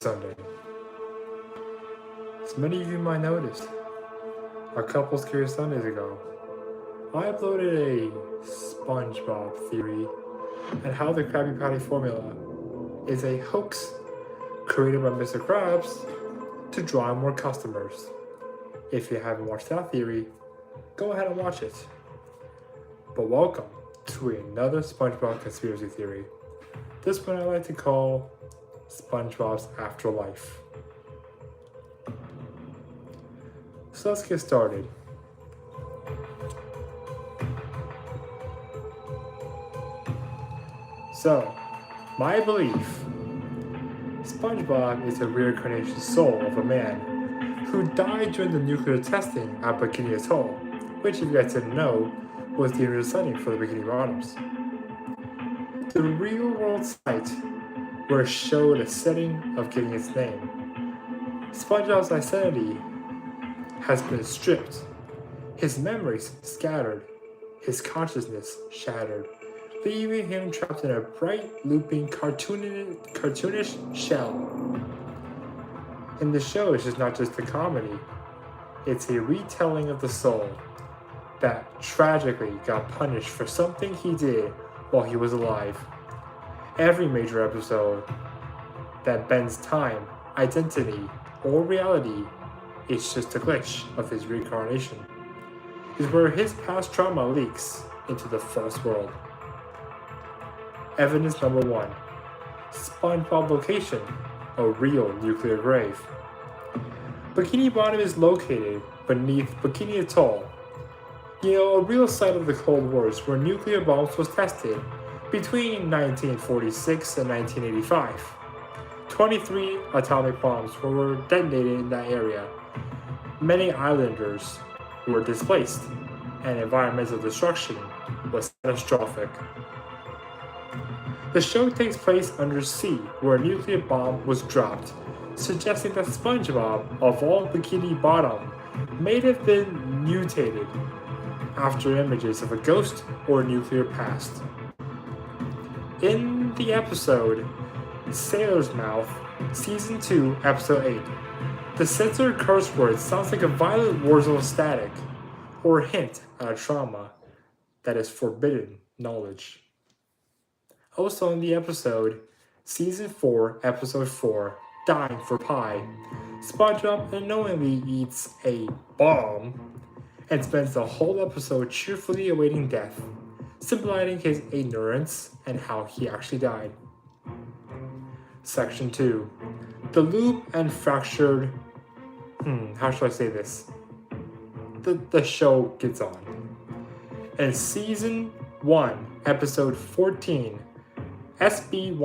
Sunday. As many of you might notice, a couple scary Sundays ago, I uploaded a SpongeBob theory and how the Krabby Patty formula is a hoax created by Mr. Krabs to draw in more customers. If you haven't watched that theory, go ahead and watch it. But welcome to another SpongeBob conspiracy theory. This one I like to call SpongeBob's Afterlife. So let's get started. So, my belief, SpongeBob is a reincarnation soul of a man who died during the nuclear testing at Bikini Atoll, which, if you guys didn't know, was the original setting for the Bikini Bottoms. The real-world site where it showed a setting of getting its name. SpongeBob's identity has been stripped, his memories scattered, his consciousness shattered, leaving him trapped in a bright, looping, cartoonish shell. And the show is just not just a comedy, it's a retelling of the soul that tragically got punished for something he did while he was alive. Every major episode that bends time, identity, or reality is just a glitch of his reincarnation, is where his past trauma leaks into the false world. Evidence number 1. SpongeBob location, a real nuclear grave. Bikini Bottom is located beneath Bikini Atoll, a real site of the Cold Wars where nuclear bombs was tested between 1946 and 1985. 23 atomic bombs were detonated in that area. Many islanders were displaced, and environmental destruction was catastrophic. The show takes place under sea where a nuclear bomb was dropped, suggesting that SpongeBob, of all Bikini Bottom, may have been mutated after images of a ghost or nuclear past. In the episode Sailor's Mouth, Season 2, Episode 8, the censored curse word sounds like a violent war zone static, or a hint at a trauma that is forbidden knowledge. Also in the episode, Season 4, Episode 4, Dying for Pie, SpongeBob unknowingly eats a bomb and spends the whole episode cheerfully awaiting death, symbolizing his ignorance and how he actually died. Section 2. The loop and fractured... how should I say this? The show gets on. In Season 1, Episode 14, SB-129,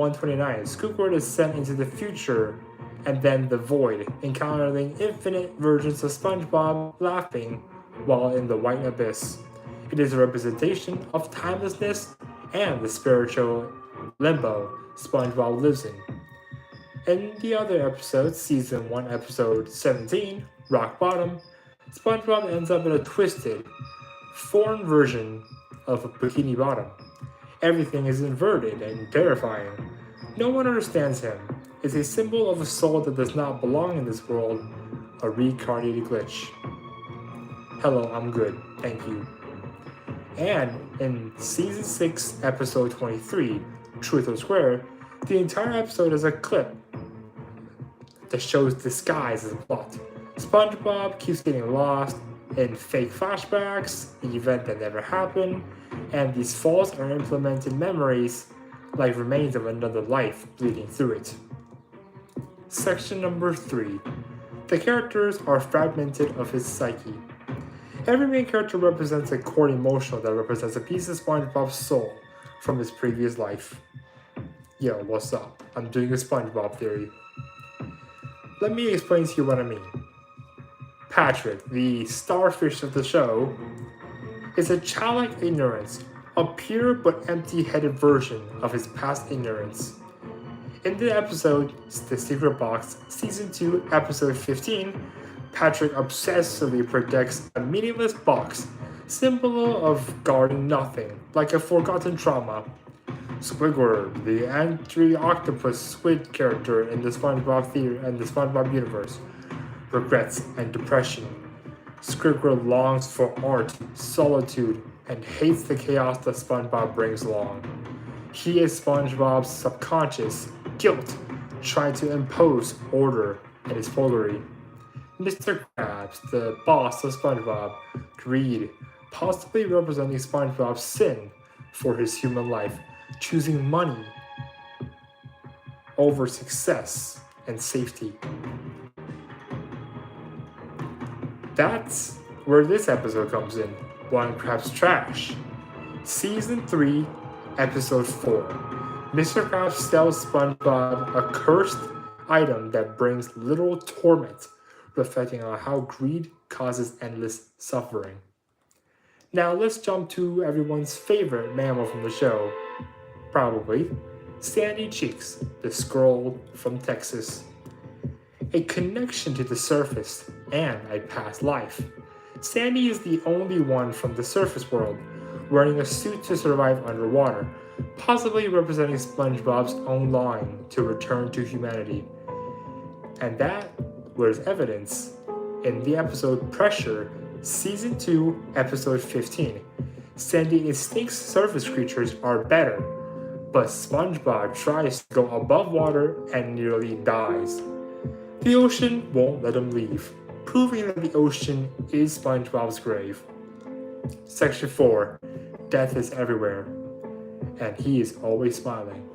Squidward is sent into the future and then the void, encountering infinite versions of SpongeBob laughing while in the white abyss. It is a representation of timelessness and the spiritual limbo SpongeBob lives in. In the other episodes, Season 1, Episode 17, Rock Bottom, SpongeBob ends up in a twisted, foreign version of a Bikini Bottom. Everything is inverted and terrifying. No one understands him. It's a symbol of a soul that does not belong in this world, a reincarnated glitch. Hello, I'm good, thank you. And in Season 6, Episode 23, Truth or Square, the entire episode is a clip that shows disguise as a plot. SpongeBob keeps getting lost in fake flashbacks, the event that never happened, and these false or implemented memories like remains of another life bleeding through it. Section number 3. The characters are fragmented of his psyche. Every main character represents a core emotional that represents a piece of SpongeBob's soul from his previous life. Yo, what's up? I'm doing a SpongeBob theory. Let me explain to you what I mean. Patrick, the starfish of the show, is a childlike ignorance, a pure but empty-headed version of his past ignorance. In the episode The Secret Box, Season 2, Episode 15, Patrick obsessively protects a meaningless box, symbol of guarding nothing, like a forgotten trauma. Squidward, the anti-octopus squid character in the SpongeBob theory and the SpongeBob universe, regrets and depression. Squidward longs for art, solitude, and hates the chaos that SpongeBob brings along. He is SpongeBob's subconscious guilt, trying to impose order in his fogery. Mr. Krabs, the boss of SpongeBob, greed, possibly representing SpongeBob's sin for his human life, choosing money over success and safety. That's where this episode comes in, One Krabs Trash. Season 3, Episode 4. Mr. Krabs sells SpongeBob a cursed item that brings literal torment, reflecting on how greed causes endless suffering. Now let's jump to everyone's favorite mammal from the show, probably Sandy Cheeks, the squirrel from Texas. A connection to the surface and a past life. Sandy is the only one from the surface world wearing a suit to survive underwater, possibly representing SpongeBob's own longing to return to humanity. And that was evidence in the episode Pressure, Season 2, Episode 15. Sandy thinks surface creatures are better, but SpongeBob tries to go above water and nearly dies. The ocean won't let him leave, proving that the ocean is SpongeBob's grave. Section 4. Death is everywhere, and he is always smiling.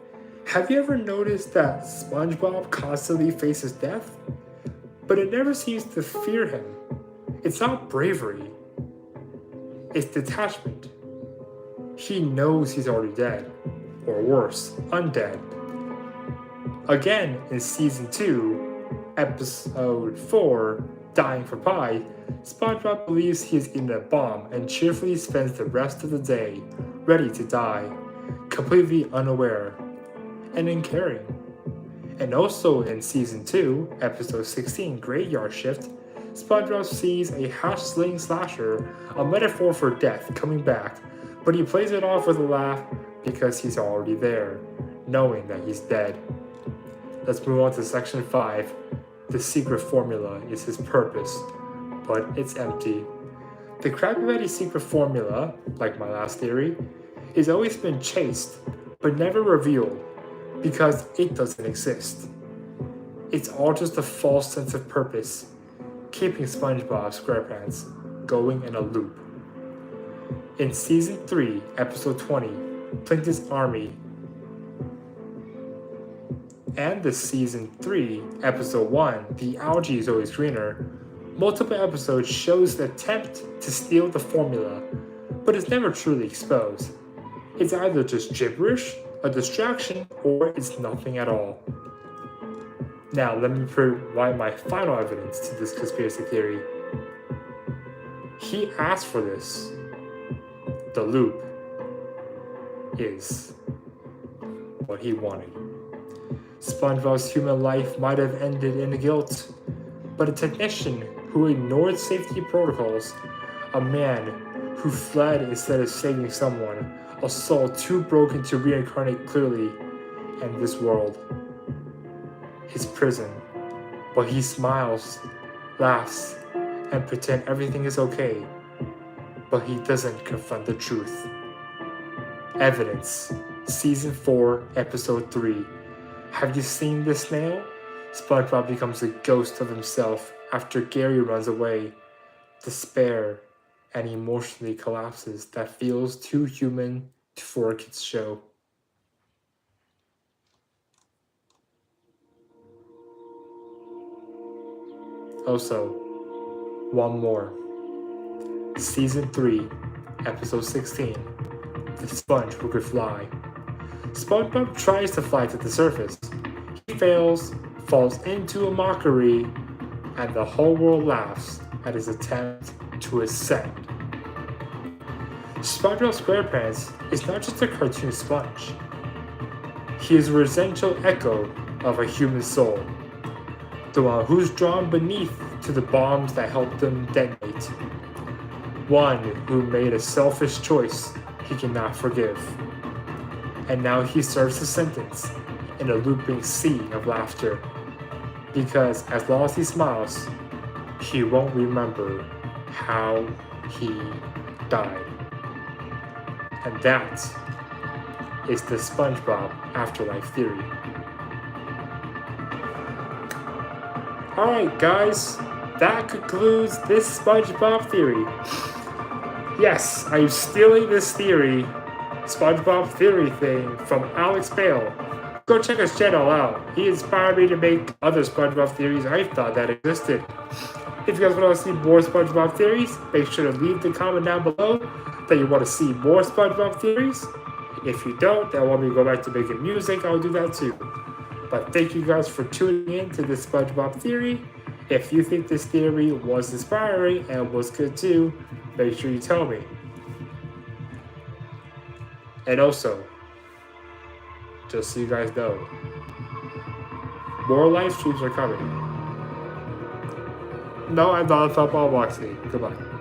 Have you ever noticed that SpongeBob constantly faces death? But it never seems to fear him. It's not bravery. It's detachment. He knows he's already dead, or worse, undead. Again, in Season 2, Episode 4, Dying for Pie, SpongeBob believes he has eaten a bomb and cheerfully spends the rest of the day ready to die, completely unaware and uncaring. And also in Season 2, Episode 16, Graveyard Shift, SpongeBob sees a hash-sling slasher, a metaphor for death, coming back, but he plays it off with a laugh because he's already there, knowing that he's dead. Let's move on to Section 5. The secret formula is his purpose, but it's empty. The Krabby Patty secret formula, like my last theory, has always been chased, but never revealed, because it doesn't exist. It's all just a false sense of purpose, keeping SpongeBob SquarePants going in a loop. In Season 3, Episode 20, Plankton's Army, and the Season 3, Episode 1, The Algae is Always Greener, multiple episodes shows the attempt to steal the formula, but it's never truly exposed. It's either just gibberish, a distraction, or it's nothing at all. Now let me provide my final evidence to this conspiracy theory. He asked for this. The loop is what he wanted. SpongeBob's human life might have ended in guilt, but a technician who ignored safety protocols, a man who fled instead of saving someone, a soul too broken to reincarnate clearly in this world. His prison, but he smiles, laughs, and pretends everything is okay, but he doesn't confront the truth. Evidence, Season 4, Episode 3. Have you seen the snail? SpongeBob becomes a ghost of himself after Gary runs away. Despair and emotionally collapses that feels too human for a kid's show. Also, one more. Season 3, Episode 16, The Sponge Who Could Fly. SpongeBob tries to fly to the surface. He fails, falls into a mockery, and the whole world laughs at his attempt to ascend. SpongeBob SquarePants is not just a cartoon sponge. He is a residential echo of a human soul, the one who's drawn beneath to the bombs that helped him detonate. One who made a selfish choice he cannot forgive. And now he serves his sentence in a looping sea of laughter. Because as long as he smiles, he won't remember how he died. And that is the SpongeBob Afterlife Theory. Alright guys, that concludes this SpongeBob theory. Yes, I'm stealing this theory, SpongeBob theory thing, from Alex Bale. Go check his channel out. He inspired me to make other SpongeBob theories I thought that existed. If you guys want to see more SpongeBob theories, make sure to leave the comment down below that you want to see more SpongeBob theories. If you don't, and want me to go back to making music, I'll do that too. But thank you guys for tuning in to this SpongeBob theory. If you think this theory was inspiring and was good too, make sure you tell me. And also, just so you guys know, more live streams are coming. No, I'm not a football boxing. Goodbye.